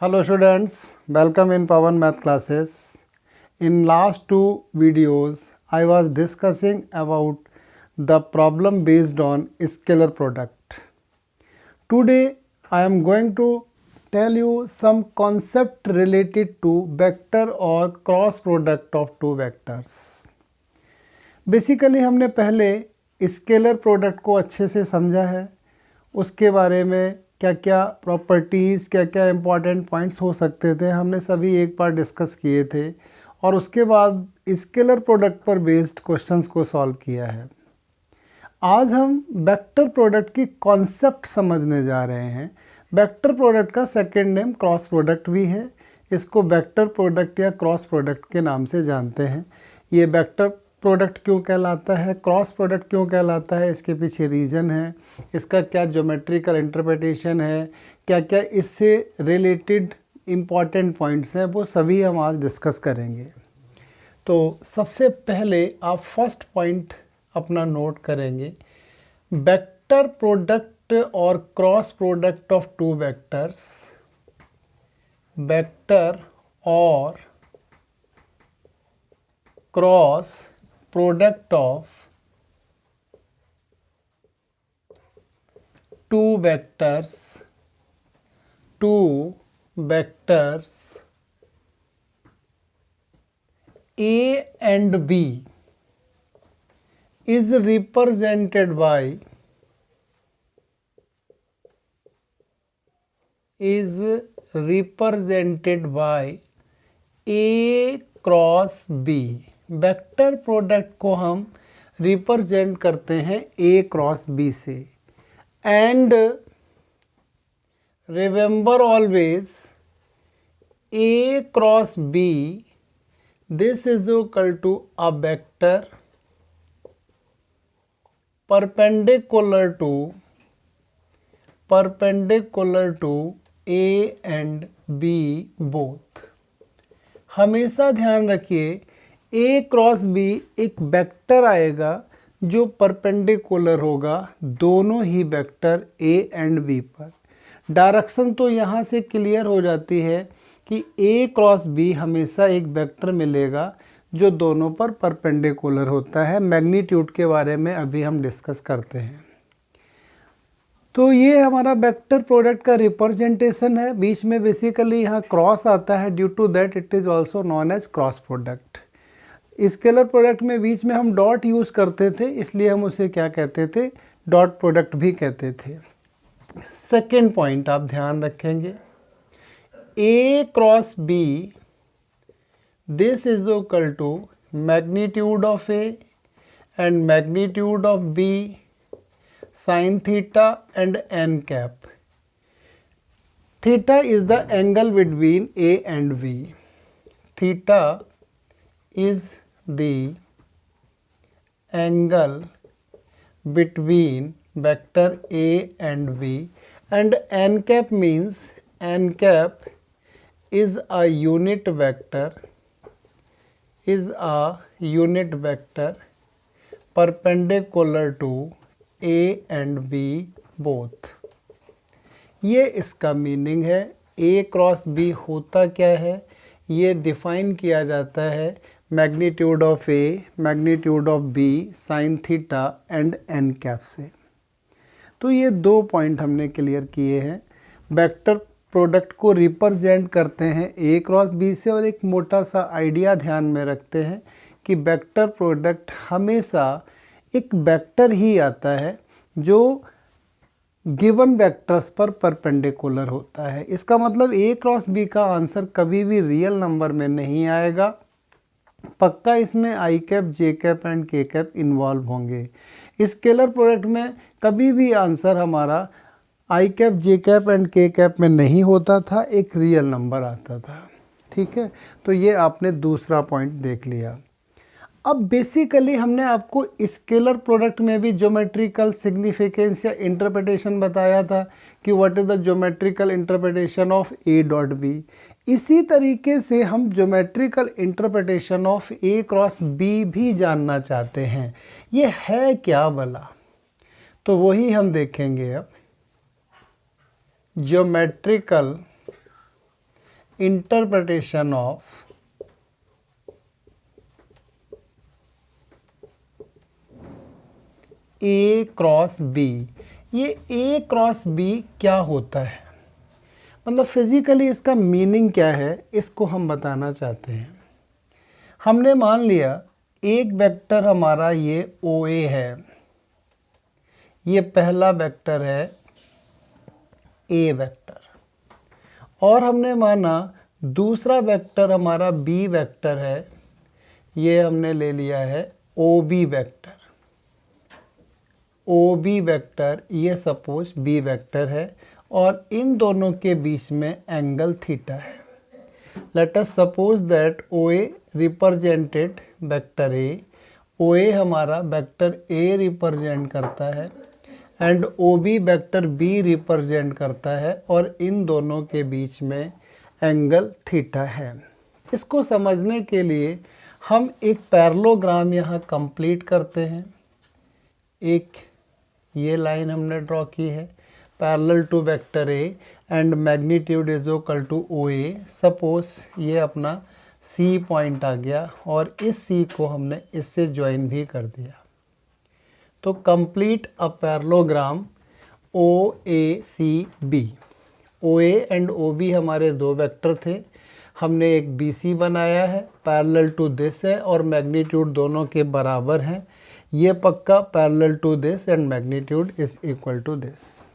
Hello students, welcome in Pawan Math classes. In last two videos, I was discussing about the problem based on scalar product. Today, I am going to tell you some concept related to vector or cross product of two vectors. Basically हमने पहले scalar product को अच्छे से समझा है, उसके बारे में क्या क्या प्रॉपर्टीज़, क्या क्या इम्पॉर्टेंट पॉइंट्स हो सकते थे, हमने सभी एक बार डिस्कस किए थे और उसके बाद स्केलर प्रोडक्ट पर बेस्ड क्वेश्चंस को सॉल्व किया है। आज हम वेक्टर प्रोडक्ट की कॉन्सेप्ट समझने जा रहे हैं। वेक्टर प्रोडक्ट का सेकंड नेम क्रॉस प्रोडक्ट भी है। इसको वेक्टर प्रोडक्ट या क्रॉस प्रोडक्ट के नाम से जानते हैं। ये वेक्टर प्रोडक्ट क्यों कहलाता है, क्रॉस प्रोडक्ट क्यों कहलाता है, इसके पीछे रीज़न है, इसका क्या ज्योमेट्रिकल इंटरप्रिटेशन है, क्या क्या इससे रिलेटेड इम्पॉर्टेंट पॉइंट्स हैं, वो सभी हम आज डिस्कस करेंगे। तो सबसे पहले आप फर्स्ट पॉइंट अपना नोट करेंगे, वेक्टर प्रोडक्ट और cross product of two vectors, vector और cross product of two vectors A and B is represented by A cross B। Vector product को हम रिप्रेजेंट करते हैं A क्रॉस B से। And remember always A cross B, this is equal to a vector perpendicular to A and B both. हमेशा ध्यान रखिए A cross B एक vector आएगा जो परपेंडिकुलर होगा दोनों ही वेक्टर A एंड B पर। डायरेक्शन तो यहाँ से क्लियर हो जाती है कि A क्रॉस B हमेशा एक वेक्टर मिलेगा जो दोनों पर परपेंडिकुलर होता है। मैग्नीट्यूड के बारे में अभी हम डिस्कस करते हैं। तो ये हमारा वेक्टर प्रोडक्ट का रिप्रेजेंटेशन है। बीच में बेसिकली यहाँ क्रॉस आता है, due to that it is also known as cross product. Scalar product में बीच में हम डॉट यूज़ करते थे, इसलिए हम उसे क्या कहते थे, डॉट प्रोडक्ट भी कहते थे। सेकेंड पॉइंट आप ध्यान रखेंगे, A cross B, this is equal to magnitude of A and magnitude of B sin theta and n cap. Theta is the angle between A and B. Theta is the angle between vector A and B, and n cap means n cap is a unit vector, perpendicular to A and B both। ये इसका meaning है। A cross B होता क्या है, ये define किया जाता है magnitude of A, magnitude of B, sign theta and n cap से। तो ये दो पॉइंट हमने क्लियर किए हैं। वेक्टर प्रोडक्ट को रिप्रेजेंट करते हैं A क्रॉस B से, और एक मोटा सा आइडिया ध्यान में रखते हैं कि वेक्टर प्रोडक्ट हमेशा एक वेक्टर ही आता है जो गिवन वेक्टर्स पर परपेंडिकुलर होता है। इसका मतलब A क्रॉस B का आंसर कभी भी रियल नंबर में नहीं आएगा, पक्का इसमें आई कैप, जे कैप एंड के कैप इन्वॉल्व होंगे। स्केलर प्रोडक्ट में कभी भी आंसर हमारा आई कैप, जे कैप एंड के कैप में नहीं होता था, एक रियल नंबर आता था। ठीक है, तो ये आपने दूसरा पॉइंट देख लिया। अब बेसिकली हमने आपको स्केलर प्रोडक्ट में भी ज्योमेट्रिकल सिग्निफिकेंस या इंटरप्रिटेशन बताया था कि what is the geometrical interpretation of A dot B। इसी तरीके से हम geometrical interpretation of A cross B भी जानना चाहते हैं। ये है क्या भला, तो वही हम देखेंगे अब। Geometrical interpretation of A cross B. ये ए क्रॉस बी क्या होता है, मतलब फिजिकली इसका मीनिंग क्या है, इसको हम बताना चाहते हैं। हमने मान लिया एक वेक्टर हमारा ये ओ ए है, ये पहला वेक्टर है ए वेक्टर, और हमने माना दूसरा वेक्टर हमारा बी वेक्टर है, ये हमने ले लिया है O B vector. O B vector ये सपोज बी वेक्टर है और इन दोनों के बीच में एंगल थीटा है। Let us suppose that O A represented vector A, O A हमारा वेक्टर ए रिप्रेजेंट करता है and O B vector B represent करता है, और इन दोनों के बीच में एंगल थीटा है। इसको समझने के लिए हम एक पैरेललोग्राम यहाँ कंप्लीट करते हैं। एक ये लाइन हमने ड्रॉ की है parallel to vector A and magnitude is equal to O A. Suppose ये अपना सी पॉइंट आ गया और इस सी को हमने इससे ज्वाइन भी कर दिया। तो complete a parallelogram O A C B. O A and O B हमारे दो वेक्टर थे, हमने एक बी सी बनाया है, पैरेलल टू दिस है और मैग्नीट्यूड दोनों के बराबर हैं। ये पक्का parallel to this and magnitude is equal to this.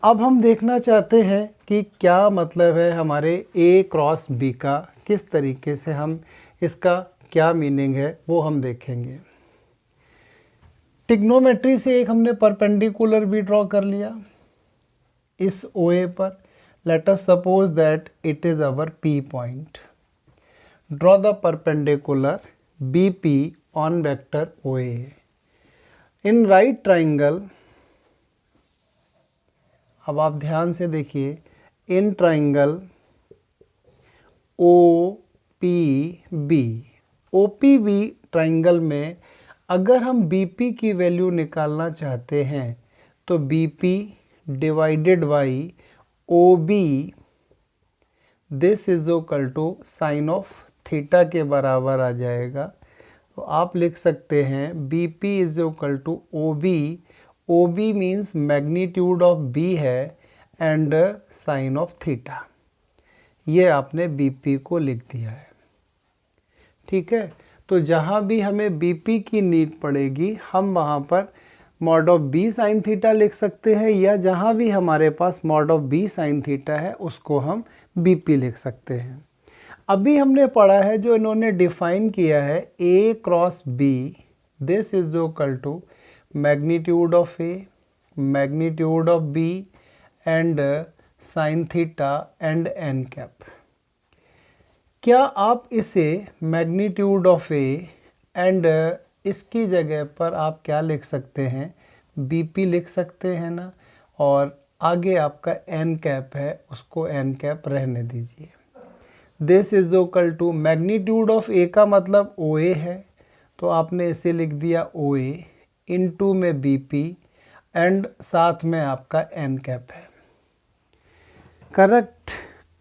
अब हम देखना चाहते हैं कि क्या मतलब है हमारे ए क्रॉस बी का, किस तरीके से हम इसका क्या मीनिंग है वो हम देखेंगे। ट्रिग्नोमेट्री से एक हमने परपेंडिकुलर भी ड्रॉ कर लिया इस ओ ए पर। Let us suppose that it is our P point. Draw the perpendicular B P on vector OA. In right triangle, अब आप ध्यान से देखिए, in triangle OPB, OPB triangle में अगर हम BP की वैल्यू निकालना चाहते हैं तो BP divided by OB this is equal to sine of theta के बराबर आ जाएगा। तो आप लिख सकते हैं B P is equal to O B. O B means magnitude of B है एंड साइन ऑफ थीटा। ये आपने बी पी को लिख दिया है, ठीक है। तो जहाँ भी हमें बी पी की नीड पड़ेगी हम वहाँ पर mod of B sine theta लिख सकते हैं, या जहाँ भी हमारे पास mod of B sine theta है उसको हम बी पी लिख सकते हैं। अभी हमने पढ़ा है जो इन्होंने डिफाइन किया है A cross B, this is equal to magnitude of A, magnitude of B and sine theta and N cap. क्या आप इसे मैग्नीट्यूड ऑफ ए एंड इसकी जगह पर आप क्या लिख सकते हैं, बी पी लिख सकते हैं ना, और आगे आपका एन कैप है उसको एन कैप रहने दीजिए। This is equal to magnitude of A का मतलब ओ ए है, तो आपने इसे लिख दिया ओ ए इंटू में बी पी एंड साथ में आपका एन कैप है, करेक्ट।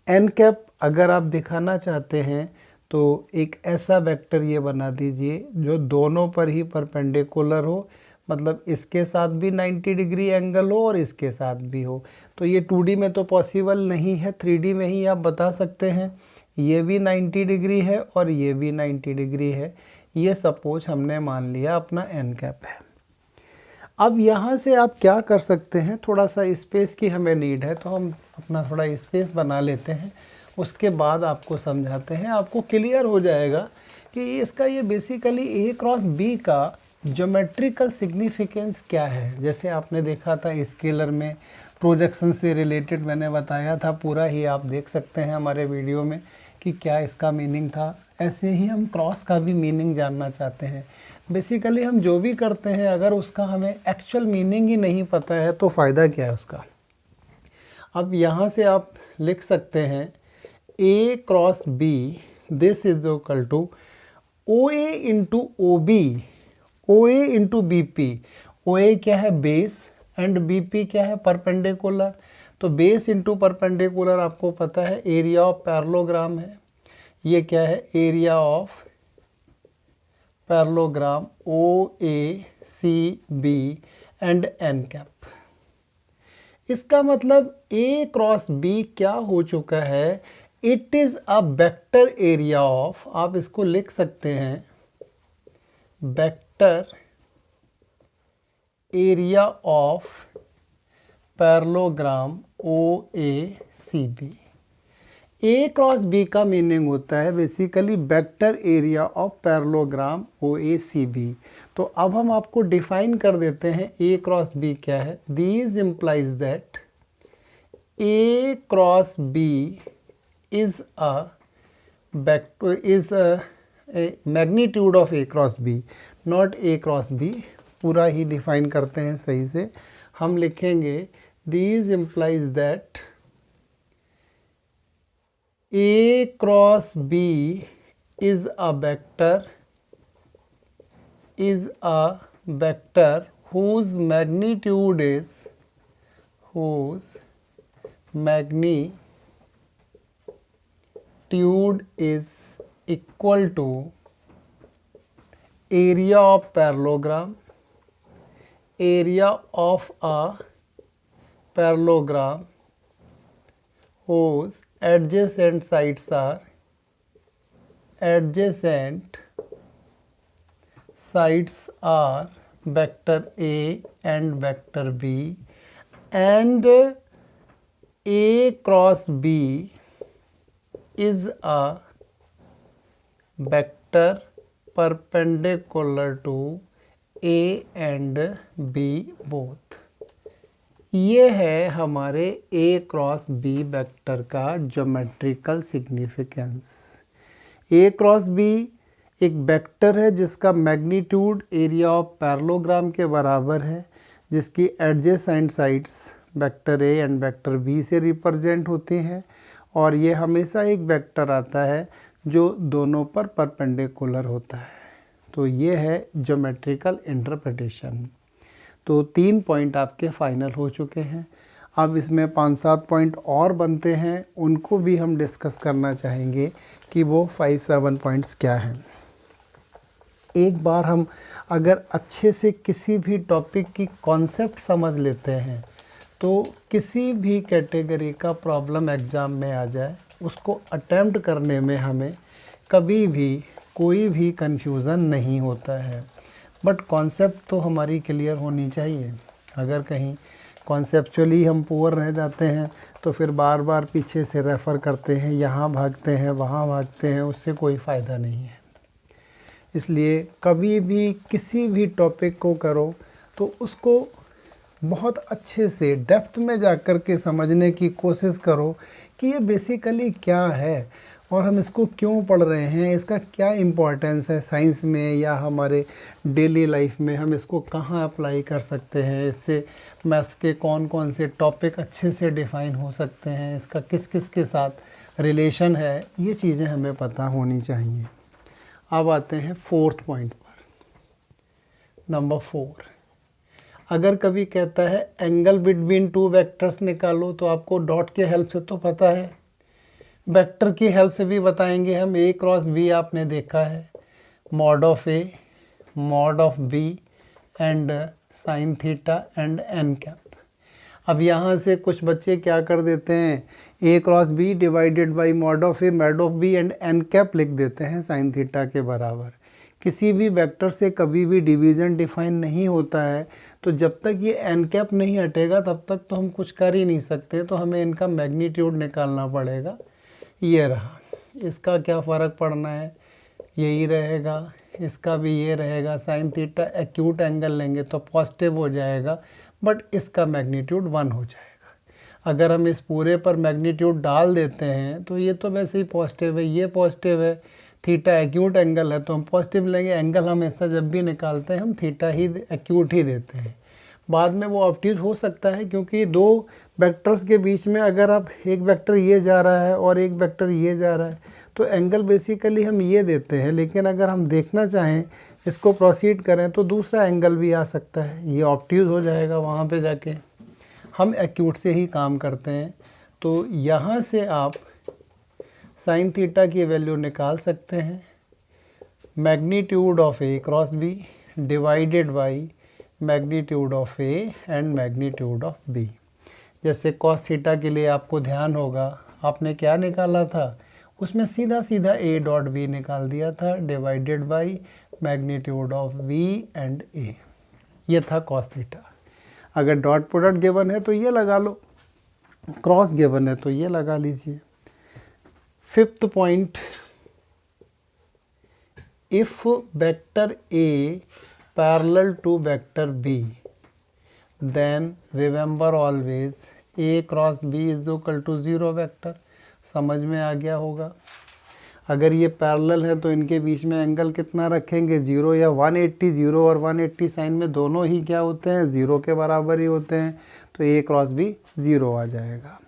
एन कैप अगर आप दिखाना चाहते हैं तो एक ऐसा वेक्टर ये बना दीजिए जो दोनों पर ही परपेंडिकुलर हो, मतलब इसके साथ भी 90 डिग्री एंगल हो और इसके साथ भी हो। तो ये 2D में तो पॉसिबल नहीं है, 3D में ही आप बता सकते हैं। ये भी 90 डिग्री है और ये भी 90 डिग्री है। ये सपोज हमने मान लिया अपना एन कैप है। अब यहाँ से आप क्या कर सकते हैं, थोड़ा सा स्पेस की हमें नीड है तो हम अपना थोड़ा स्पेस बना लेते हैं, उसके बाद आपको समझाते हैं। आपको क्लियर हो जाएगा कि इसका ये बेसिकली ए क्रॉस बी का ज्योमेट्रिकल सिग्निफिकेंस क्या है। जैसे आपने देखा था स्केलर में प्रोजेक्शन से रिलेटेड मैंने बताया था, पूरा ही आप देख सकते हैं हमारे वीडियो में कि क्या इसका मीनिंग था। ऐसे ही हम क्रॉस का भी मीनिंग जानना चाहते हैं। बेसिकली हम जो भी करते हैं अगर उसका हमें एक्चुअल मीनिंग ही नहीं पता है तो फ़ायदा क्या है उसका। अब यहाँ से आप लिख सकते हैं A cross B this is equal to O A into O B, O A into B P. O A क्या है बेस एंड बी पी क्या है परपेंडिकुलर। तो बेस इंटू परपेंडिकुलर आपको पता है एरिया ऑफ पैरेललोग्राम है, ये क्या है area of parallelogram O A C B and N cap. इसका मतलब ए क्रॉस बी क्या हो चुका है, it is a vector area of, आप इसको लिख सकते हैं vector area of parallelogram O A C B. A cross B का मीनिंग होता है basically vector area of parallelogram O A C B. तो अब हम आपको डिफाइन कर देते हैं ए क्रॉस बी क्या है। These implies that A cross B is a vector is a magnitude of A cross B, not A cross B। पूरा ही डिफाइन करते हैं सही से, हम लिखेंगे these implies that A cross B is a vector whose magnitude is equal to area of parallelogram, area of a parallelogram whose adjacent sides are vector A and vector B, and A cross B is a vector perpendicular to A and B both। ये है हमारे A cross B vector का geometrical significance. A cross B एक vector है जिसका magnitude area of parallelogram के बराबर है, जिसकी adjacent sides vector A and vector B से रिप्रेजेंट होती हैं, और ये हमेशा एक वेक्टर आता है जो दोनों पर परपेंडिकुलर होता है। तो ये है ज्योमेट्रिकल इंटरप्रिटेशन। तो 3 पॉइंट आपके फाइनल हो चुके हैं। अब इसमें 5-7 पॉइंट और बनते हैं, उनको भी हम डिस्कस करना चाहेंगे कि वो 5-7 पॉइंट्स क्या हैं। एक बार हम अगर अच्छे से किसी भी टॉपिक की कॉन्सेप्ट समझ लेते हैं तो किसी भी कैटेगरी का प्रॉब्लम एग्ज़ाम में आ जाए उसको अटेम्प्ट करने में हमें कभी भी कोई भी कन्फ्यूज़न नहीं होता है। बट कॉन्सेप्ट तो हमारी क्लियर होनी चाहिए। अगर कहीं कॉन्सेप्चुअली हम पुअर रह जाते हैं तो फिर बार बार पीछे से रेफ़र करते हैं, यहाँ भागते हैं वहाँ भागते हैं, उससे कोई फ़ायदा नहीं है। इसलिए कभी भी किसी भी टॉपिक को करो तो उसको बहुत अच्छे से डेप्थ में जाकर के समझने की कोशिश करो कि ये बेसिकली क्या है और हम इसको क्यों पढ़ रहे हैं, इसका क्या इम्पोर्टेंस है साइंस में या हमारे डेली लाइफ में, हम इसको कहाँ अप्लाई कर सकते हैं, इससे मैथ्स के कौन कौन से टॉपिक अच्छे से डिफ़ाइन हो सकते हैं, इसका किस किस के साथ रिलेशन है, ये चीज़ें हमें पता होनी चाहिए। अब आते हैं 4th पॉइंट पर। नंबर 4, अगर कभी कहता है एंगल बिटवीन 2 वेक्टर्स निकालो, तो आपको डॉट के हेल्प से तो पता है, वेक्टर की हेल्प से भी बताएंगे हम। ए क्रॉस बी आपने देखा है, mod of A, mod of B and sine theta and N cap. अब यहाँ से कुछ बच्चे क्या कर देते हैं, A cross B divided by mod of A, mod of B and N cap लिख देते हैं साइन थीटा के बराबर। किसी भी वेक्टर से कभी भी डिवीज़न डिफाइन नहीं होता है, तो जब तक ये एन कैप नहीं हटेगा तब तक तो हम कुछ कर ही नहीं सकते। तो हमें इनका मैग्नीट्यूड निकालना पड़ेगा। ये रहा, इसका क्या फ़र्क पड़ना है, यही रहेगा, इसका भी ये रहेगा। साइन थीटा एक्यूट एंगल लेंगे तो पॉजिटिव हो जाएगा, बट इसका मैग्नीट्यूड 1 हो जाएगा। अगर हम इस पूरे पर मैग्नीट्यूड डाल देते हैं तो ये तो वैसे ही पॉजिटिव है, ये पॉजिटिव है, थीटा एक्यूट एंगल है तो हम पॉजिटिव लेंगे। एंगल हमेशा जब भी निकालते हैं हम थीटा ही एक्यूट ही देते हैं। बाद में वो ऑब्ट्यूज हो सकता है, क्योंकि 2 वेक्टर्स के बीच में अगर आप एक वेक्टर ये जा रहा है और एक वेक्टर ये जा रहा है तो एंगल बेसिकली हम ये देते हैं। लेकिन अगर हम देखना चाहें, इसको प्रोसीड करें, तो दूसरा एंगल भी आ सकता है, ये ऑब्ट्यूज हो जाएगा वहाँ पे जाके। हम एक्यूट से ही काम करते हैं। तो यहाँ से आप साइन थीटा की वैल्यू निकाल सकते हैं, magnitude of A cross B divided by magnitude of A and magnitude of B. जैसे कॉस थीटा के लिए आपको ध्यान होगा, आपने क्या निकाला था, उसमें सीधा सीधा ए डॉट बी निकाल दिया था, divided by magnitude of V and A. ये था कॉस थीटा। अगर डॉट प्रोडक्ट गिवन है तो ये लगा लो, क्रॉस गिवन है तो ये लगा लीजिए। Fifth point, if vector A parallel to vector B then remember always A cross B is equal to 0 vector. समझ में आ गया होगा। अगर ये पैरेलल है तो इनके बीच में एंगल कितना रखेंगे, 0 या 180। 0 और 180 साइन में दोनों ही क्या होते हैं, 0 के बराबर ही होते हैं। तो ए क्रॉस बी 0 आ जाएगा।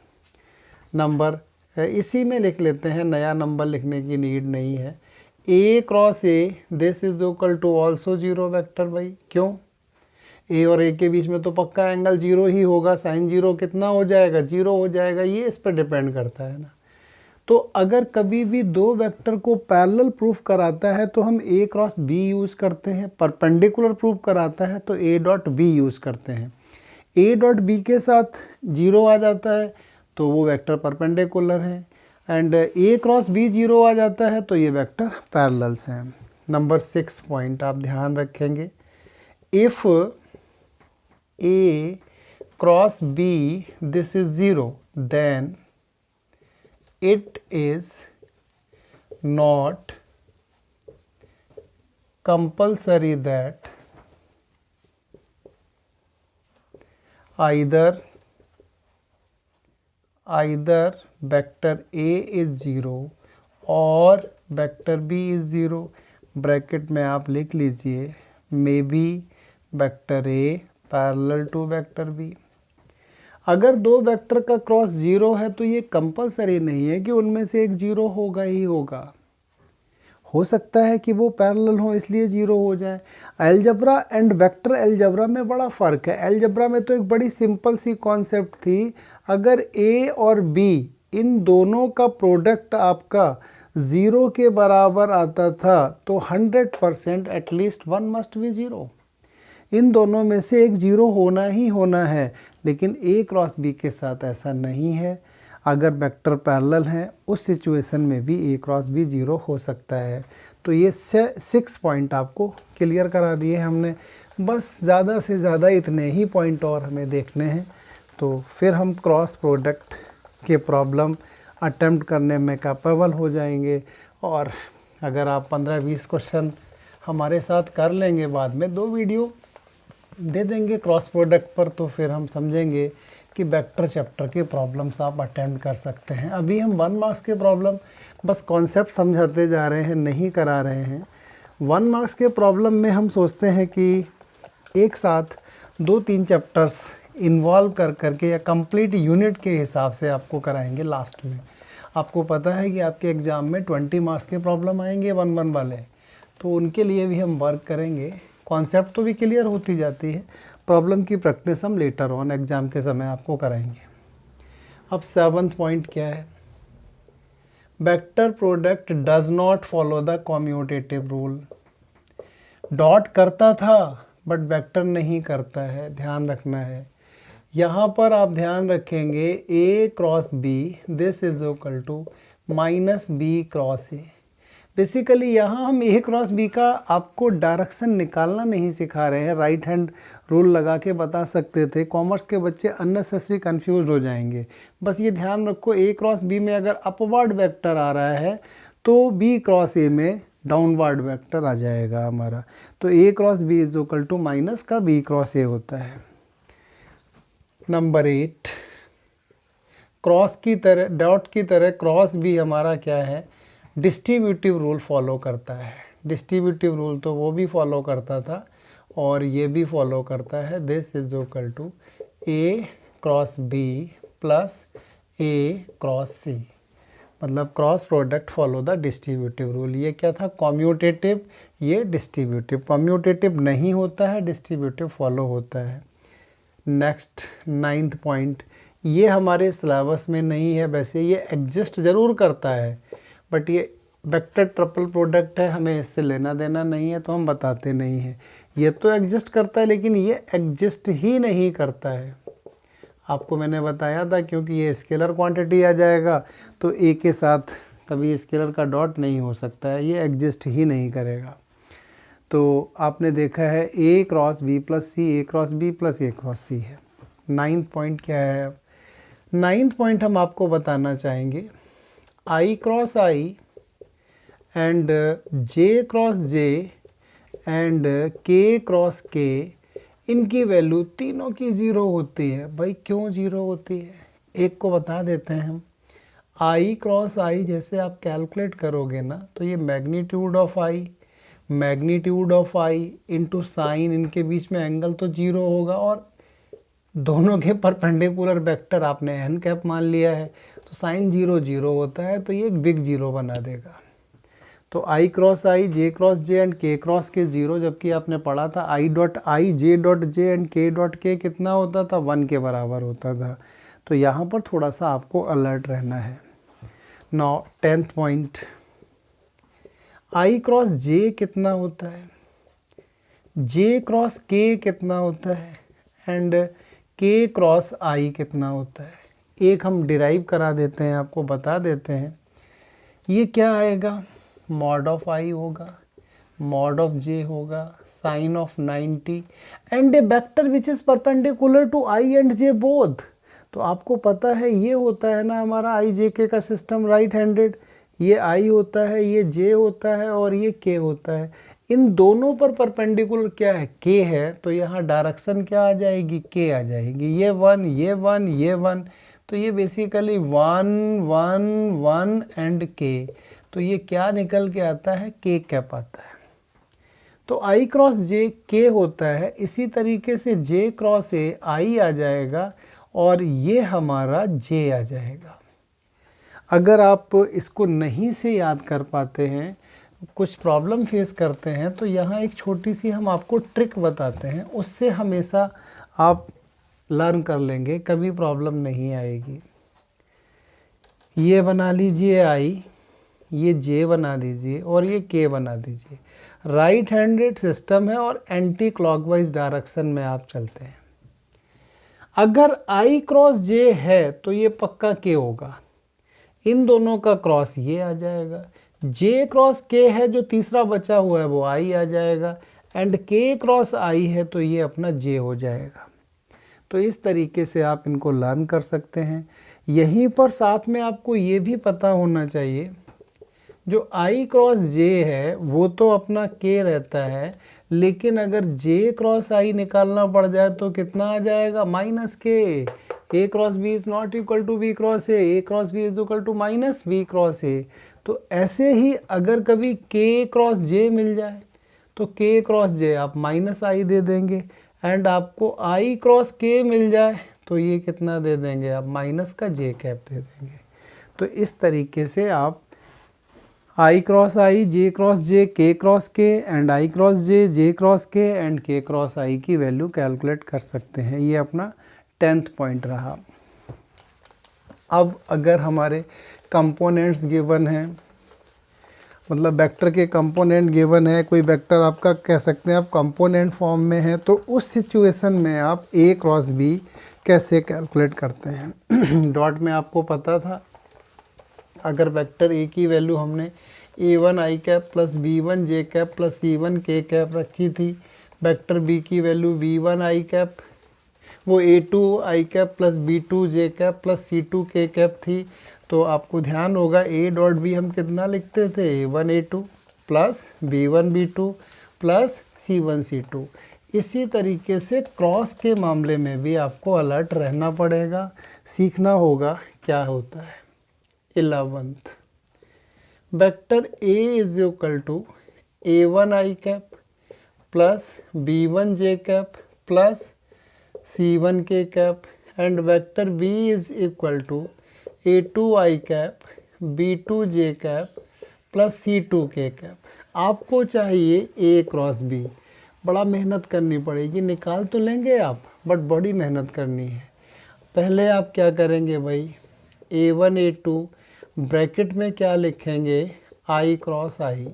नंबर इसी में लिख लेते हैं, नया नंबर लिखने की नीड नहीं है। A cross A this is equal to also 0 vector. भाई क्यों, ए और ए के बीच में तो पक्का एंगल 0 ही होगा। साइन 0 कितना हो जाएगा, 0 हो जाएगा। ये इस पर डिपेंड करता है ना। तो अगर कभी भी दो वेक्टर को पैरेलल प्रूफ कराता है तो हम ए क्रॉस बी यूज़ करते हैं, परपेंडिकुलर प्रूफ कराता है तो ए डॉट बी यूज़ करते हैं। ए डॉट बी के साथ 0 आ जाता है तो वो वेक्टर परपेंडिकुलर है, एंड ए क्रॉस बी 0 आ जाता है तो ये वेक्टर पैरेलल्स हैं। नंबर 6 पॉइंट आप ध्यान रखेंगे, if A cross B this is 0 then it is not compulsory that either vector A is 0 और vector B is 0। ब्रैकेट में आप लिख लीजिए may be vector A parallel to vector B। अगर दो वेक्टर का क्रॉस 0 है तो ये कंपलसरी नहीं है कि उनमें से एक 0 होगा ही होगा। हो सकता है कि वो पैरेलल हो इसलिए 0 हो जाए। अलजेब्रा एंड वेक्टर अलजेब्रा में बड़ा फ़र्क है। अलजेब्रा में तो एक बड़ी सिंपल सी कॉन्सेप्ट थी, अगर ए और बी इन दोनों का प्रोडक्ट आपका 0 के बराबर आता था तो 100% एटलीस्ट 1 मस्ट बी 0। इन दोनों में से एक 0 होना ही होना है। लेकिन ए क्रॉस बी के साथ ऐसा नहीं है। अगर वेक्टर पैरेलल हैं उस सिचुएशन में भी ए क्रॉस बी 0 हो सकता है। तो ये 6 पॉइंट आपको क्लियर करा दिए हमने। बस ज़्यादा से ज़्यादा इतने ही पॉइंट और हमें देखने हैं, तो फिर हम क्रॉस प्रोडक्ट के प्रॉब्लम अटेम्प्ट करने में कैपेबल हो जाएंगे। और अगर आप 15-20 क्वेश्चन हमारे साथ कर लेंगे, बाद में 2 वीडियो दे देंगे क्रॉस प्रोडक्ट पर, तो फिर हम समझेंगे कि वेक्टर चैप्टर के प्रॉब्लम्स आप अटेम्प्ट कर सकते हैं। अभी हम 1 मार्क्स के प्रॉब्लम बस कॉन्सेप्ट समझाते जा रहे हैं, नहीं करा रहे हैं। 1 मार्क्स के प्रॉब्लम में हम सोचते हैं कि एक साथ 2-3 चैप्टर्स इन्वॉल्व कर करके या कंप्लीट यूनिट के हिसाब से आपको कराएंगे लास्ट में। आपको पता है कि आपके एग्ज़ाम में 20 मार्क्स के प्रॉब्लम आएंगे 1-1 वाले, तो उनके लिए भी हम वर्क करेंगे। कॉन्सेप्ट तो भी क्लियर होती जाती है, प्रॉब्लम की प्रैक्टिस हम लेटर ऑन एग्ज़ाम के समय आपको कराएंगे। अब 7th पॉइंट क्या है, vector product does not follow the commutative rule. Dot करता था बट वेक्टर नहीं करता है, ध्यान रखना है। यहाँ पर आप ध्यान रखेंगे A cross B this is equal to minus B cross A. Basically यहाँ हम ए क्रॉस बी का आपको डायरेक्शन निकालना नहीं सिखा रहे हैं, राइट हैंड रूल लगा के बता सकते थे। कॉमर्स के बच्चे अननेसेसरी कंफ्यूज हो जाएंगे। बस ये ध्यान रखो ए क्रॉस बी में अगर अपवर्ड वेक्टर आ रहा है तो बी क्रॉस ए में डाउनवर्ड वेक्टर आ जाएगा हमारा। तो A cross B is equal to minus का बी क्रॉस ए होता है। नंबर 8, क्रॉस की तरह डॉट की तरह क्रॉस भी हमारा क्या है, डिस्ट्रीब्यूटिव रूल फॉलो करता है। डिस्ट्रीब्यूटिव रूल तो वो भी फॉलो करता था और ये भी फॉलो करता है। This is equal to A cross B plus A cross C, मतलब cross product follow the distributive rule. ये क्या था, कम्यूटेटिव, ये डिस्ट्रीब्यूटिव। कम्यूटेटिव नहीं होता है, डिस्ट्रीब्यूटिव फॉलो होता है। नेक्स्ट 9th पॉइंट, ये हमारे सिलेबस में नहीं है, वैसे ये एग्जिस्ट ज़रूर करता है बट ये वेक्टर ट्रिपल प्रोडक्ट है, हमें इससे लेना देना नहीं है तो हम बताते नहीं हैं। ये तो एग्जिस्ट करता है लेकिन ये एग्जिस्ट ही नहीं करता है। आपको मैंने बताया था क्योंकि ये स्केलर क्वांटिटी आ जाएगा तो ए के साथ कभी स्केलर का डॉट नहीं हो सकता है, ये एग्जिस्ट ही नहीं करेगा। तो आपने देखा है A cross B plus C, A cross B plus A cross सी है। 9th पॉइंट क्या है? अब 9th पॉइंट हम आपको बताना चाहेंगे I cross I and J cross J and K cross K, इनकी वैल्यू तीनों की ज़ीरो होती है। भाई क्यों ज़ीरो होती है? एक को बता देते हैं हम। आई क्रॉस आई जैसे आप कैलकुलेट करोगे ना तो ये magnitude of I into sine, इनके बीच में एंगल तो जीरो होगा और दोनों के परपेंडिकुलर वेक्टर आपने एन कैप मान लिया है तो साइन जीरो जीरो होता है तो ये एक बिग जीरो बना देगा। तो I cross I, J cross J and K cross K zero, जबकि आपने पढ़ा था I dot I, J dot J and K dot K कितना होता था? 1 के बराबर होता था। तो यहाँ पर थोड़ा सा आपको अलर्ट रहना है। 10th पॉइंट, आई क्रॉस जे कितना होता है, जे क्रॉस के कितना होता है एंड के क्रॉस आई कितना होता है? एक हम डिराइव करा देते हैं, आपको बता देते हैं। ये क्या आएगा? मॉड ऑफ आई होगा, मॉड ऑफ जे होगा, sine of 90 and a vector which is perpendicular to I and J both. तो आपको पता है ये होता है ना हमारा आई जे के का सिस्टम राइट हैंडेड, ये आई होता है, ये जे होता है और ये के होता है। इन दोनों पर परपेंडिकुलर क्या है? के है। तो यहाँ डायरेक्शन क्या आ जाएगी? के आ जाएगी। ये 1, ये 1, ये 1, तो ये बेसिकली 1 1 1 एंड के, तो ये क्या निकल के आता है? के कैप आता है। तो आई क्रॉस जे के होता है, इसी तरीके से जे क्रॉस ए आई आ जाएगा और ये हमारा जे आ जाएगा। अगर आप इसको नहीं से याद कर पाते हैं, कुछ प्रॉब्लम फेस करते हैं, तो यहाँ एक छोटी सी हम आपको ट्रिक बताते हैं, उससे हमेशा आप लर्न कर लेंगे, कभी प्रॉब्लम नहीं आएगी। ये बना लीजिए आई, ये जे बना दीजिए और ये के बना दीजिए। राइट हैंडेड सिस्टम है और एंटी क्लॉकवाइज डायरेक्शन में आप चलते हैं। अगर आई क्रॉस जे है तो ये पक्का के होगा, इन दोनों का क्रॉस ये आ जाएगा। जे क्रॉस के है, जो तीसरा बचा हुआ है वो आई आ जाएगा एंड के क्रॉस आई है तो ये अपना जे हो जाएगा। तो इस तरीके से आप इनको लर्न कर सकते हैं। यहीं पर साथ में आपको ये भी पता होना चाहिए, जो आई क्रॉस जे है वो तो अपना के रहता है, लेकिन अगर जे क्रॉस आई निकालना पड़ जाए तो कितना आ जाएगा? Minus K. A cross B is not equal to B cross A cross B is equal to minus B cross A. तो ऐसे ही अगर कभी के क्रॉस जे मिल जाए तो के क्रॉस जे आप माइनस आई दे देंगे एंड आपको आई क्रॉस के मिल जाए तो ये कितना दे देंगे? आप माइनस का जे कैप दे देंगे। तो इस तरीके से आप आई क्रॉस आई, जे क्रॉस जे, के क्रॉस के and I cross J, J cross के एंड के क्रॉस आई की वैल्यू कैलकुलेट कर सकते हैं। ये अपना 10th पॉइंट रहा। अब अगर हमारे कंपोनेंट्स गिवन हैं, मतलब वेक्टर के कंपोनेंट गिवन है, कोई वेक्टर आपका कह सकते हैं आप कंपोनेंट फॉर्म में है, तो उस सिचुएशन में आप ए क्रॉस बी कैसे कैलकुलेट करते हैं? डॉट में आपको पता था, अगर वेक्टर ए की वैल्यू हमने a1 I cap plus b1 J cap plus c1 K cap रखी थी, वेक्टर बी की वैल्यू v1 आई कैप वो a2 I cap plus b2 J cap plus c2 K cap थी। तो आपको ध्यान होगा a डॉट बी हम कितना लिखते थे? a1 a2 plus b1 b2 plus c1 c2। इसी तरीके से क्रॉस के मामले में भी आपको अलर्ट रहना पड़ेगा, सीखना होगा क्या होता है। 11th, vector a is equal to a1 I cap plus b1 J cap plus c1 K cap and vector b is equal to a2 I cap b2 J cap plus c2 K cap. आपको चाहिए a cross b, बड़ा मेहनत करनी पड़ेगी, निकाल तो लेंगे आप, बट बड़ी मेहनत करनी है। पहले आप क्या करेंगे भाई, A1 A2 ब्रैकेट में क्या लिखेंगे, I क्रॉस I,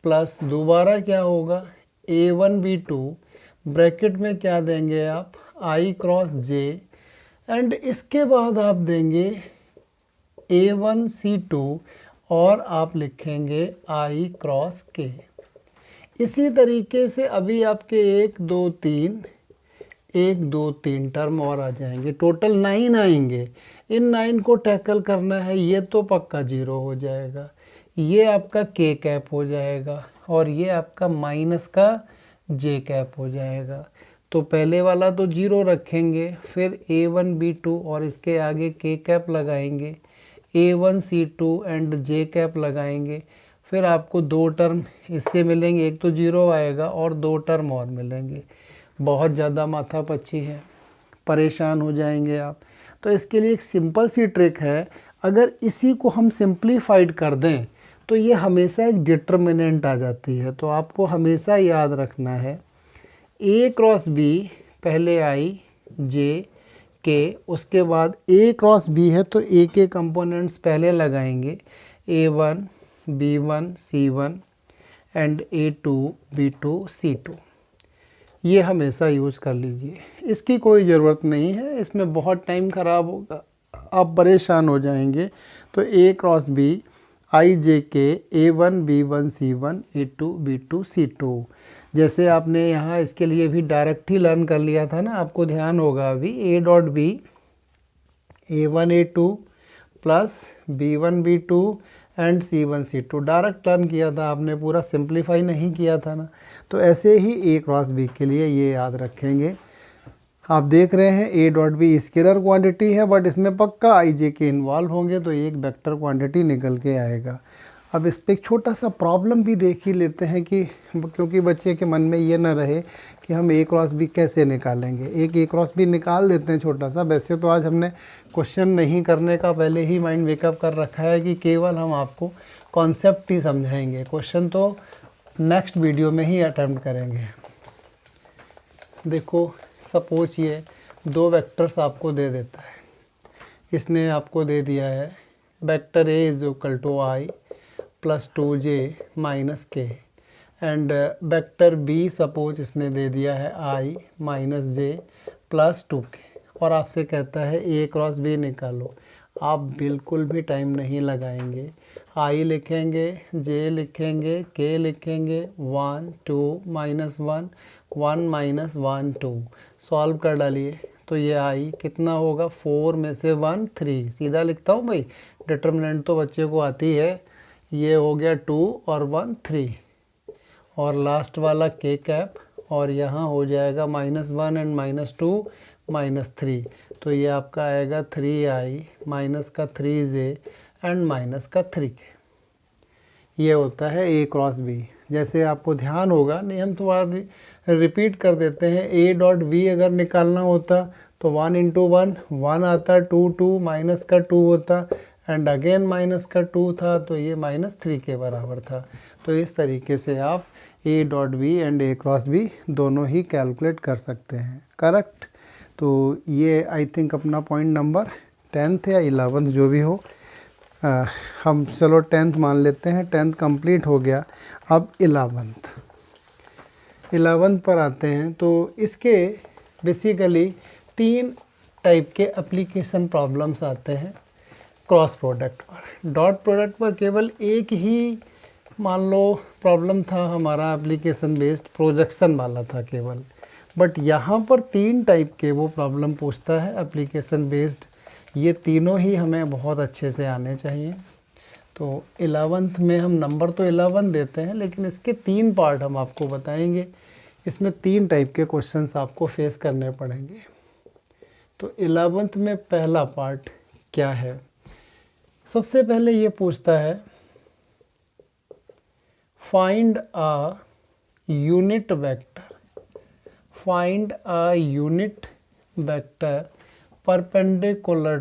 प्लस दोबारा क्या होगा A1 B2 ब्रैकेट में क्या देंगे आप, I क्रॉस J, एंड इसके बाद आप देंगे A1 C2 और आप लिखेंगे I क्रॉस K। इसी तरीके से अभी आपके 1 2 3 टर्म और आ जाएंगे, टोटल 9 आएंगे। इन 9 को टैकल करना है, ये तो पक्का 0 हो जाएगा, ये आपका K कैप हो जाएगा और ये आपका माइनस का J कैप हो जाएगा। तो पहले वाला तो 0 रखेंगे, फिर A1 B2 और इसके आगे K कैप लगाएंगे, A1 C2 and J cap लगाएंगे। फिर आपको 2 टर्म इससे मिलेंगे, एक तो 0 आएगा और 2 टर्म और मिलेंगे। बहुत ज़्यादा माथापच्ची है, परेशान हो जाएंगे आप। तो इसके लिए एक सिंपल सी ट्रिक है, अगर इसी को हम सिंप्लीफाइड कर दें तो ये हमेशा एक डिटर्मिनेंट आ जाती है। तो आपको हमेशा याद रखना है A क्रॉस B, पहले I J K, उसके बाद A क्रॉस B है तो A के कंपोनेंट्स पहले लगाएंगे, A1 B1 C1 and A2 B2 C2। ये हमेशा यूज़ कर लीजिए, इसकी कोई ज़रूरत नहीं है, इसमें बहुत टाइम ख़राब होगा, आप परेशान हो जाएंगे। तो A cross B I J K A1 B1 C1 A2 B2 C2। जैसे आपने यहाँ इसके लिए भी डायरेक्ट ही लर्न कर लिया था ना, आपको ध्यान होगा अभी A dot B A1 A2 plus B1 B2 and C1 C2 direct turn किया था आपने, पूरा सिंप्लीफाई नहीं किया था ना। तो ऐसे ही A क्रॉस B के लिए ये याद रखेंगे। आप देख रहे हैं A dot B scalar quantity है, बट इसमें पक्का I J के इन्वॉल्व होंगे तो एक वेक्टर क्वांटिटी निकल के आएगा। अब इस पर एक छोटा सा प्रॉब्लम भी देख ही लेते हैं कि क्योंकि बच्चे के मन में ये ना रहे कि हम A क्रॉस B कैसे निकालेंगे। एक A क्रॉस B निकाल देते हैं छोटा सा। वैसे तो आज हमने क्वेश्चन नहीं करने का पहले ही माइंड मेकअप कर रखा है कि केवल हम आपको कॉन्सेप्ट ही समझाएंगे, क्वेश्चन तो नेक्स्ट वीडियो में ही अटेम्प्ट करेंगे। देखो सपोज ये 2 वेक्टर्स आपको दे देता है, इसने आपको दे दिया है vector A is equal to I plus 2J minus K and vector B suppose इसने दे दिया है I minus J plus 2K और आपसे कहता है A क्रॉस B निकालो। आप बिल्कुल भी टाइम नहीं लगाएंगे, I लिखेंगे, J लिखेंगे, K लिखेंगे, 1 2 माइनस 1 1 माइनस 1 2 सॉल्व कर डालिए। तो ये I कितना होगा, 4 में से 1 3, सीधा लिखता हूँ भाई, डिटर्मिनेंट तो बच्चे को आती है। ये हो गया 2 और 1 3 और लास्ट वाला K कैप और यहाँ हो जाएगा -1 एंड -2 -3। तो ये आपका आएगा 3I माइनस का 3J एंड माइनस का 3K। ये होता है A क्रॉस B। जैसे आपको ध्यान होगा, नहीं हम थोड़ा रिपीट कर देते हैं। A डॉट B अगर निकालना होता तो 1 इंटू 1 1 आता, 2 2 माइनस का 2 होता एंड अगेन माइनस का 2 था, तो ये -3 के बराबर था। तो इस तरीके से आप A dot B and A cross B दोनों ही कैलकुलेट कर सकते हैं। करेक्ट। तो ये आई थिंक अपना पॉइंट नंबर 10th या 11th जो भी हो, हम चलो 10th मान लेते हैं। 10th कंप्लीट हो गया। अब 11th पर आते हैं। तो इसके बेसिकली 3 टाइप के एप्लीकेशन प्रॉब्लम्स आते हैं क्रॉस प्रोडक्ट पर। डॉट प्रोडक्ट पर केवल एक ही मान लो प्रॉब्लम था हमारा, एप्लीकेशन बेस्ड प्रोजेक्शन वाला था केवल, बट यहाँ पर 3 टाइप के वो प्रॉब्लम पूछता है एप्लीकेशन बेस्ड। ये तीनों ही हमें बहुत अच्छे से आने चाहिए। तो 11th में हम नंबर तो 11 देते हैं, लेकिन इसके 3 पार्ट हम आपको बताएंगे। इसमें 3 टाइप के क्वेश्चंस आपको फेस करने पड़ेंगे। तो 11th में पहला पार्ट क्या है, सबसे पहले ये पूछता है find a unit vector, find a unit vector perpendicular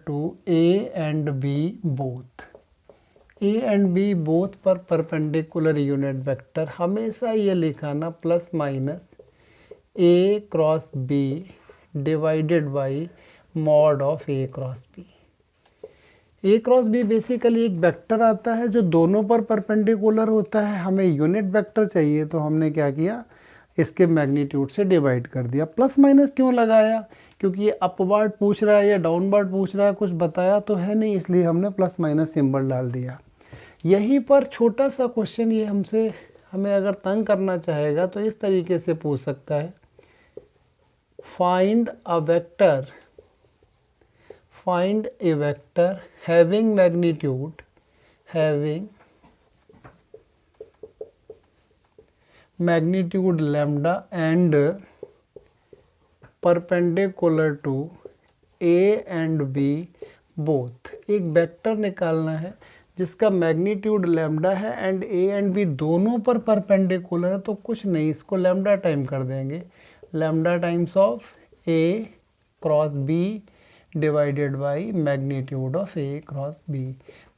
to A and B both. A and B both पर परपेंडिकुलर यूनिट वेक्टर, हमेशा ये लिखाना plus minus A cross B divided by mod of A cross B. A cross B basically एक vector आता है जो दोनों पर परपेंडिकुलर होता है, हमें यूनिट वेक्टर चाहिए तो हमने क्या किया, इसके मैग्नीट्यूड से डिवाइड कर दिया। प्लस माइनस क्यों लगाया, क्योंकि ये अपवर्ड पूछ रहा है या डाउनवर्ड पूछ रहा है, कुछ बताया तो है नहीं, इसलिए हमने प्लस माइनस सिंबल डाल दिया। यहीं पर छोटा सा क्वेश्चन ये हमें अगर तंग करना चाहेगा तो इस तरीके से पूछ सकता है, find a vector having magnitude lambda and perpendicular to a and b both। एक वेक्टर निकालना है जिसका मैग्नीट्यूड लैम्डा है एंड ए एंड बी दोनों पर परपेंडिकुलर है, तो कुछ नहीं, इसको लैम्डा टाइम कर देंगे, lambda times of A cross B divided by magnitude of A cross B.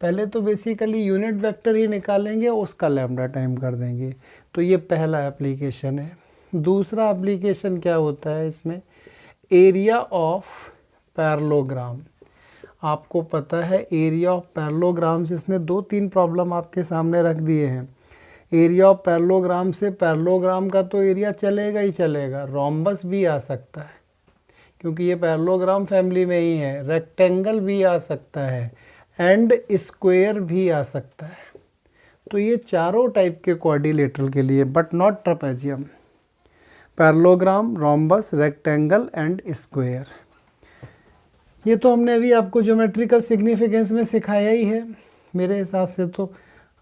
पहले तो बेसिकली यूनिट वेक्टर ही निकालेंगे, उसका लैम्डा टाइम कर देंगे। तो ये पहला एप्लीकेशन है। दूसरा एप्लीकेशन क्या होता है इसमें, एरिया ऑफ पैरेललोग्राम। आपको पता है एरिया ऑफ पैरेललोग्राम्स, इसने 2-3 प्रॉब्लम आपके सामने रख दिए हैं। एरिया ऑफ पैरेललोग्राम से पैरेललोग्राम का तो एरिया चलेगा ही चलेगा, रोम्बस भी आ सकता है क्योंकि ये पैरेललोग्राम फैमिली में ही है, रेक्टेंगल भी आ सकता है एंड स्क्वायर भी आ सकता है। तो ये चारों टाइप के क्वाड्रिलेटरल के लिए, but not trapezium, parallelogram, rhombus, rectangle and square. ये तो हमने अभी आपको ज्योमेट्रिकल सिग्निफिकेंस में सिखाया ही है। मेरे हिसाब से तो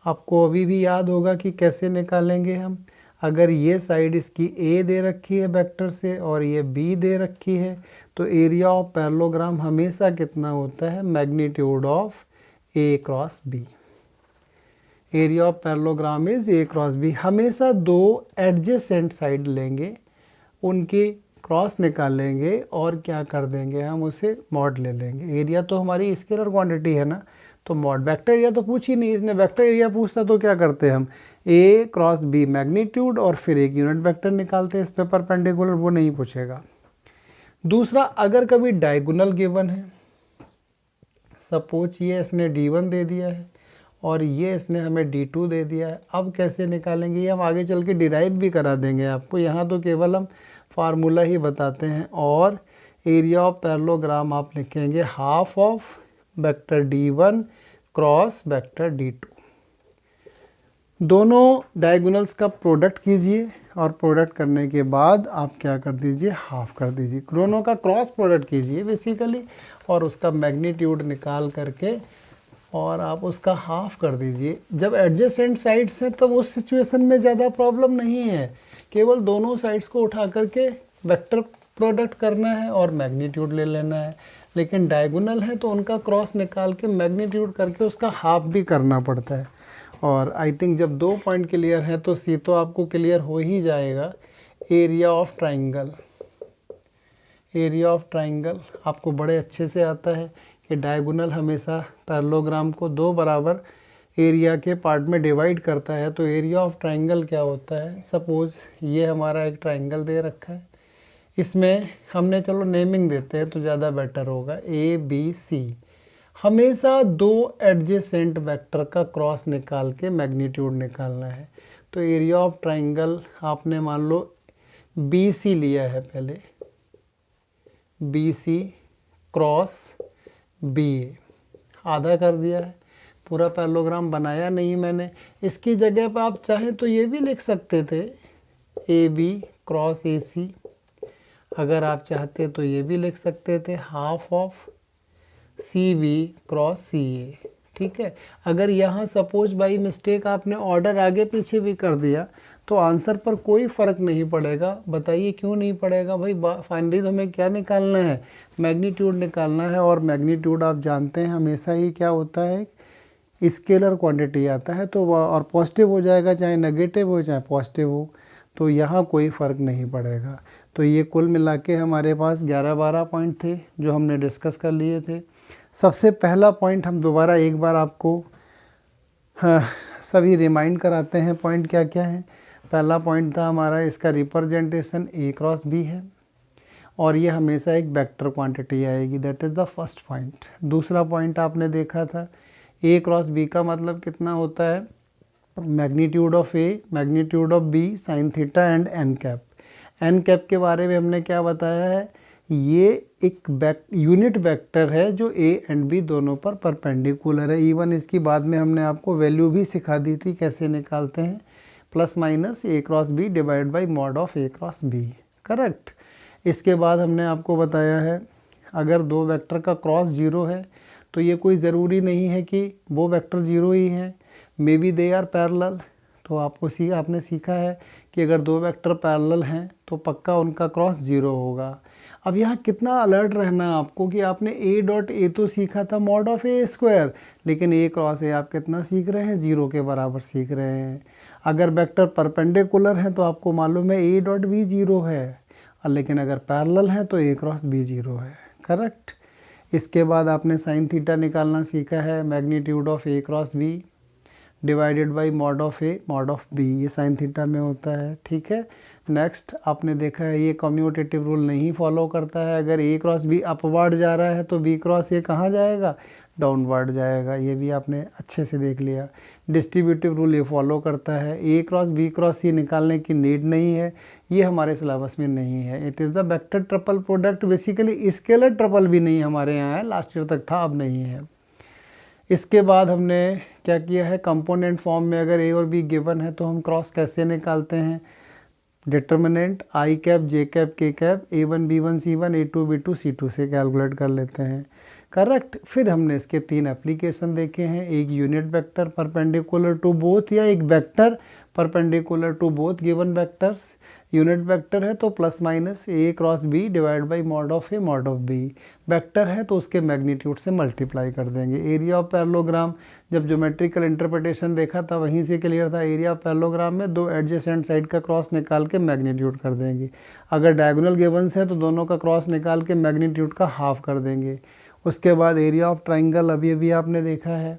आपको अभी भी याद होगा कि कैसे निकालेंगे हम। अगर ये साइड इसकी ए दे रखी है वेक्टर से और ये बी दे रखी है, तो एरिया ऑफ पैरेललोग्राम हमेशा कितना होता है, magnitude of A cross B. Area of parallelogram is A cross B. हमेशा 2 एडजेसेंट साइड लेंगे, उनके क्रॉस निकालेंगे और क्या कर देंगे, हम उसे मॉड ले लेंगे। एरिया तो हमारी स्केलर क्वांटिटी है ना, तो मॉड। वेक्टर एरिया तो पूछ ही नहीं, इसने वेक्टर एरिया पूछता तो क्या करते हम, ए क्रॉस बी मैग्नीट्यूड और फिर एक यूनिट वेक्टर निकालते हैं इस पे परपेंडिकुलर, वो नहीं पूछेगा। दूसरा, अगर कभी डायगोनल गिवन है, सपोज ये इसने D1 दे दिया है और ये इसने हमें D2 दे दिया है, अब कैसे निकालेंगे ये हम आगे चल के डिराइव भी करा देंगे आपको, यहाँ तो केवल हम फार्मूला ही बताते हैं। और एरिया ऑफ पैरेललोग्राम आप लिखेंगे half of vector D1 cross vector D2। दोनों डायगोनल्स का प्रोडक्ट कीजिए और प्रोडक्ट करने के बाद आप क्या कर दीजिए, हाफ कर दीजिए। दोनों का क्रॉस प्रोडक्ट कीजिए बेसिकली और उसका मैग्नीट्यूड निकाल करके और आप उसका हाफ कर दीजिए। जब एडजेसेंट साइड्स हैं तब उस सिचुएशन में ज़्यादा प्रॉब्लम नहीं है, केवल दोनों साइड्स को उठा करके वेक्टर प्रोडक्ट करना है और मैग्नीट्यूड ले लेना है। लेकिन डायगोनल है तो उनका क्रॉस निकाल के मैग्नीट्यूड करके उसका हाफ भी करना पड़ता है। और आई थिंक जब 2 पॉइंट क्लियर है तो सी तो आपको क्लियर हो ही जाएगा। Area of triangle, area of triangle आपको बड़े अच्छे से आता है कि डायगोनल हमेशा पैरेललोग्राम को 2 बराबर एरिया के पार्ट में डिवाइड करता है। तो एरिया ऑफ ट्राइंगल क्या होता है, सपोज़ ये हमारा एक ट्राइंगल दे रखा है, इसमें हमने चलो नेमिंग देते हैं तो ज़्यादा बेटर होगा, ABC। हमेशा 2 एडजेसेंट वेक्टर का क्रॉस निकाल के मैग्नीट्यूड निकालना है। तो एरिया ऑफ ट्राइंगल आपने मान लो BC लिया है, पहले BC क्रॉस BA आधा कर दिया है, पूरा पैरेललोग्राम बनाया नहीं मैंने। इसकी जगह पर आप चाहें तो ये भी लिख सकते थे AB क्रॉस AC, अगर आप चाहते तो ये भी लिख सकते थे half of CB cross CA। ठीक है, अगर यहाँ सपोज बाई मिस्टेक आपने ऑर्डर आगे पीछे भी कर दिया तो आंसर पर कोई फ़र्क नहीं पड़ेगा। बताइए क्यों नहीं पड़ेगा भाई, फाइनली तो हमें क्या निकालना है, मैग्नीट्यूड निकालना है। और मैग्नीट्यूड आप जानते हैं हमेशा ही क्या होता है, स्केलर क्वांटिटी आता है, तो और पॉजिटिव हो जाएगा, चाहे नेगेटिव हो चाहे पॉजिटिव हो, तो यहाँ कोई फ़र्क नहीं पड़ेगा। तो ये कुल मिला के हमारे पास 11-12 पॉइंट थे जो हमने डिस्कस कर लिए थे। सबसे पहला पॉइंट हम दोबारा एक बार आपको हाँ, सभी रिमाइंड कराते हैं पॉइंट क्या क्या है। पहला पॉइंट था हमारा, इसका रिप्रेजेंटेशन ए क्रॉस बी है और ये हमेशा एक वेक्टर क्वांटिटी आएगी, that is the first point. दूसरा पॉइंट आपने देखा था, ए क्रॉस बी का मतलब कितना होता है, magnitude of A, magnitude of B, sine theta and N cap. N cap के बारे में हमने क्या बताया है, ये एक यूनिट वेक्टर है जो ए एंड बी दोनों पर परपेंडिकुलर है। इवन इसकी बाद में हमने आपको वैल्यू भी सिखा दी थी कैसे निकालते हैं, plus minus A cross B divide by mod of A cross B, correct. इसके बाद हमने आपको बताया है अगर दो वेक्टर का क्रॉस जीरो है तो ये कोई ज़रूरी नहीं है कि वो वेक्टर जीरो ही हैं, may be they are parallel. तो आपने सीखा है कि अगर दो वेक्टर पैरेलल हैं तो पक्का उनका क्रॉस जीरो होगा। अब यहाँ कितना अलर्ट रहना है आपको कि आपने ए डॉट ए तो सीखा था मॉड ऑफ ए स्क्वायर, लेकिन ए क्रॉस ए आप कितना सीख रहे हैं, जीरो के बराबर सीख रहे हैं। अगर वेक्टर परपेंडिकुलर है तो आपको मालूम है ए डॉट बी जीरो है, लेकिन अगर पैरेलल है तो ए क्रॉस बी जीरो है, करेक्ट। इसके बाद आपने साइन थीटा निकालना सीखा है, magnitude of A cross B divided by mod of A mod of B, ये साइन थीटा में होता है, ठीक है। नेक्स्ट आपने देखा है ये कम्यूटेटिव रूल नहीं फॉलो करता है, अगर ए क्रॉस बी अपवर्ड जा रहा है तो बी क्रॉस ए कहाँ जाएगा, डाउनवर्ड जाएगा, ये भी आपने अच्छे से देख लिया। डिस्ट्रीब्यूटिव रूल ये फॉलो करता है, ए क्रॉस बी क्रॉस सी निकालने की नीड नहीं है, ये हमारे सिलेबस में नहीं है। It is the vector triple product, basically scalar triple भी नहीं हमारे यहाँ है, लास्ट ईयर तक था, अब नहीं है। इसके बाद हमने क्या किया है, कंपोनेंट फॉर्म में अगर ए और बी गिवन है तो हम क्रॉस कैसे निकालते हैं, डिटर्मिनेंट आई कैप जे कैप के cap A1 B1 C1 A2 B2 C2 से कैलकुलेट कर लेते हैं, करेक्ट। फिर हमने इसके तीन एप्लीकेशन देखे हैं, एक unit vector perpendicular to both या एक vector perpendicular to both given vectors. Unit vector है तो plus minus A cross B divide by mod of A mod of B, vector है तो उसके मैग्नीट्यूड से मल्टीप्लाई कर देंगे। एरिया ऑफ पैरेललोग्राम जब ज्योमेट्रिकल इंटरप्रिटेशन देखा था वहीं से क्लियर था, एरिया ऑफ पैरेललोग्राम में दो एडजेसेंट साइड का क्रॉस निकाल के मैग्नीट्यूड कर देंगे। अगर डायगोनल गिवंस है तो दोनों का क्रॉस निकाल के मैग्नीट्यूड का हाफ कर देंगे। उसके बाद एरिया ऑफ ट्राइंगल अभी आपने देखा है,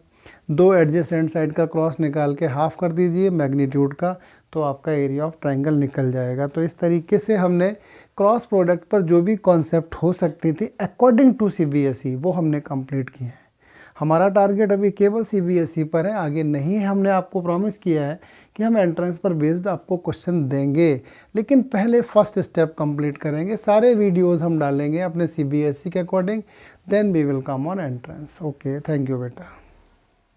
दो एडजेसेंट साइड का क्रॉस निकाल के हाफ कर दीजिए मैग्नीट्यूड का, तो आपका एरिया ऑफ ट्राइंगल निकल जाएगा। तो इस तरीके से हमने क्रॉस प्रोडक्ट पर जो भी कॉन्सेप्ट हो सकती थी अकॉर्डिंग टू CBSE वो हमने कंप्लीट किए हैं। हमारा टारगेट अभी केवल CBSE पर है, आगे नहीं है। हमने आपको प्रॉमिस किया है कि हम एंट्रेंस पर बेस्ड आपको क्वेश्चन देंगे, लेकिन पहले फर्स्ट स्टेप कंप्लीट करेंगे। सारे वीडियोस हम डालेंगे अपने CBSE के according, then we will come on entrance. Okay, thank you बेटा।